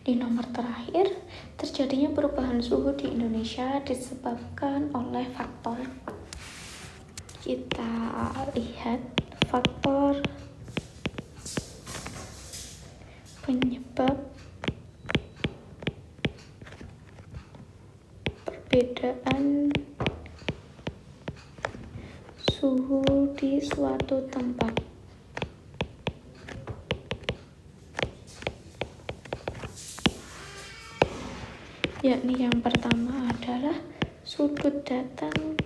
Di nomor terakhir, terjadinya perubahan suhu di Indonesia disebabkan oleh faktor. Kita lihat faktor penyebab perbedaan suhu di suatu tempat. Yakni yang pertama adalah sudut datang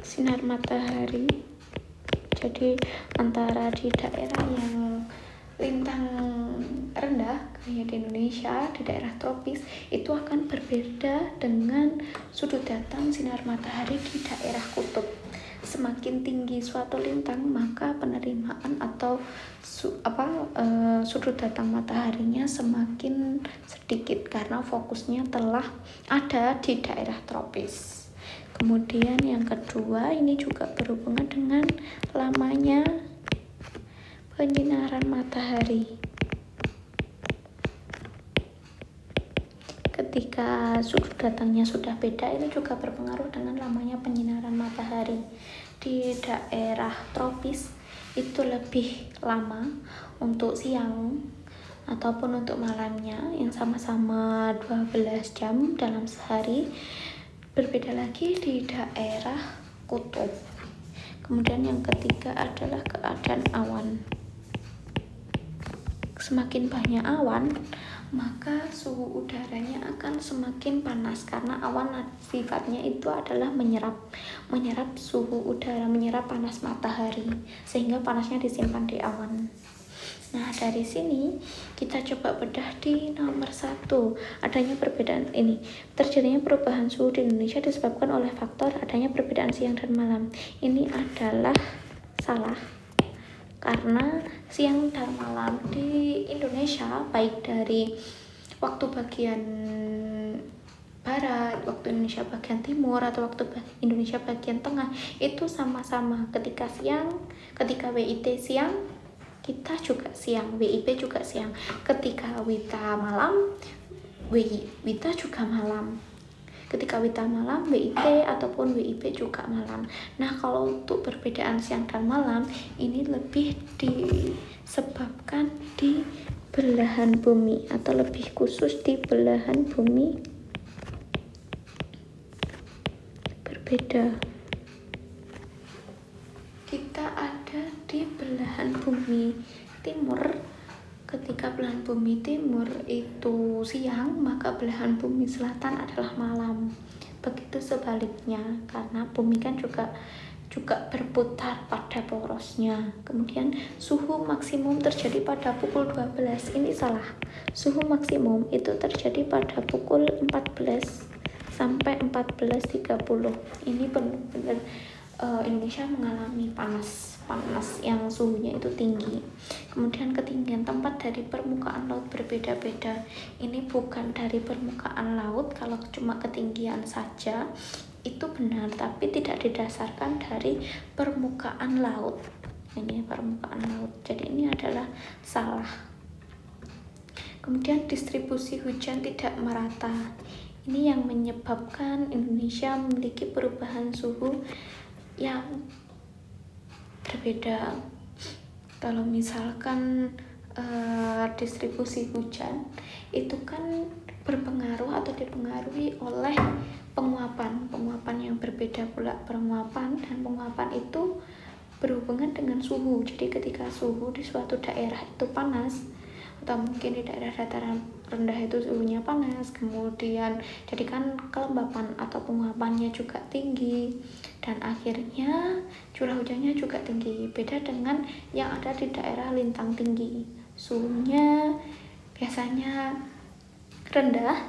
sinar matahari. Jadi antara di daerah yang lintang rendah kayak di Indonesia, di daerah tropis, itu akan berbeda dengan sudut datang sinar matahari di daerah kutub. Semakin tinggi suatu lintang, maka penerimaan atau sudut datang mataharinya semakin sedikit karena fokusnya telah ada di daerah tropis. Kemudian yang kedua, ini juga berhubungan dengan lamanya penyinaran matahari. Ketika sudut datangnya sudah beda, ini juga berpengaruh dengan lamanya penyinaran matahari. Di daerah tropis itu lebih lama untuk siang ataupun untuk malamnya, yang sama-sama 12 jam dalam sehari. Berbeda lagi di daerah kutub. Kemudian yang ketiga adalah keadaan awan. Semakin banyak awan, maka suhu udaranya akan semakin panas karena awan sifatnya itu adalah menyerap suhu udara, menyerap panas matahari, sehingga panasnya disimpan di awan. Nah, dari sini kita coba bedah di nomor 1. Adanya perbedaan ini. Terjadinya perubahan suhu di Indonesia disebabkan oleh faktor adanya perbedaan siang dan malam. Ini adalah salah. Karena siang dan malam di Indonesia, baik dari waktu bagian barat, waktu Indonesia bagian timur, atau waktu Indonesia bagian tengah, itu sama-sama. Ketika WIT siang, kita juga siang, WIB juga siang. Ketika WITA malam, WITA juga malam. Ketika WITA malam, WIT ataupun WIB juga malam. Nah, kalau untuk perbedaan siang dan malam, ini lebih disebabkan di belahan bumi, atau lebih khusus di belahan bumi berbeda. Kita ada di belahan bumi timur. Ketika belahan bumi timur itu siang, maka belahan bumi selatan adalah malam. Begitu sebaliknya, karena bumi kan juga berputar pada porosnya. Kemudian suhu maksimum terjadi pada pukul 12. Ini salah. Suhu maksimum itu terjadi pada pukul 14 sampai 14.30. Ini benar-benar Indonesia mengalami panas yang suhunya itu tinggi. Kemudian ketinggian tempat dari permukaan laut berbeda-beda. Ini bukan dari permukaan laut, kalau cuma ketinggian saja itu benar, tapi tidak didasarkan dari permukaan laut. Ini permukaan laut, jadi ini adalah salah. Kemudian distribusi hujan tidak merata. Ini yang menyebabkan Indonesia memiliki perubahan suhu yang berbeda. Kalau misalkan distribusi hujan itu kan berpengaruh atau dipengaruhi oleh penguapan yang berbeda pula. Penguapan itu berhubungan dengan suhu. Jadi ketika suhu di suatu daerah itu panas, atau mungkin di daerah dataran rendah itu suhunya panas, kemudian jadikan kelembapan atau penguapannya juga tinggi, dan akhirnya curah hujannya juga tinggi. Beda dengan yang ada di daerah lintang tinggi, suhunya biasanya rendah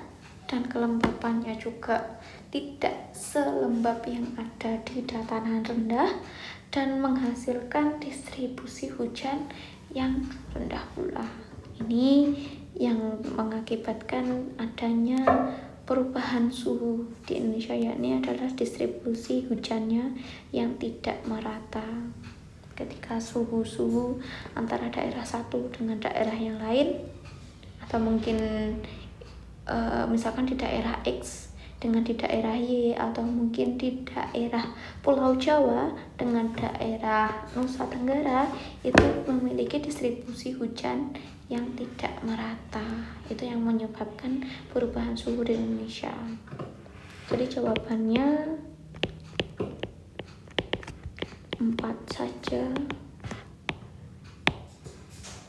dan kelembapannya juga tidak selembab yang ada di dataran rendah, dan menghasilkan distribusi hujan yang rendah pula. Ini yang mengakibatkan adanya perubahan suhu di Indonesia, yakni adalah distribusi hujannya yang tidak merata. ketika suhu antara daerah satu dengan daerah yang lain, atau mungkin misalkan di daerah X dengan di daerah Y, atau mungkin di daerah Pulau Jawa dengan daerah Nusa Tenggara, itu memiliki distribusi hujan yang tidak merata. Itu yang menyebabkan perubahan suhu di Indonesia. Jadi jawabannya 4 saja.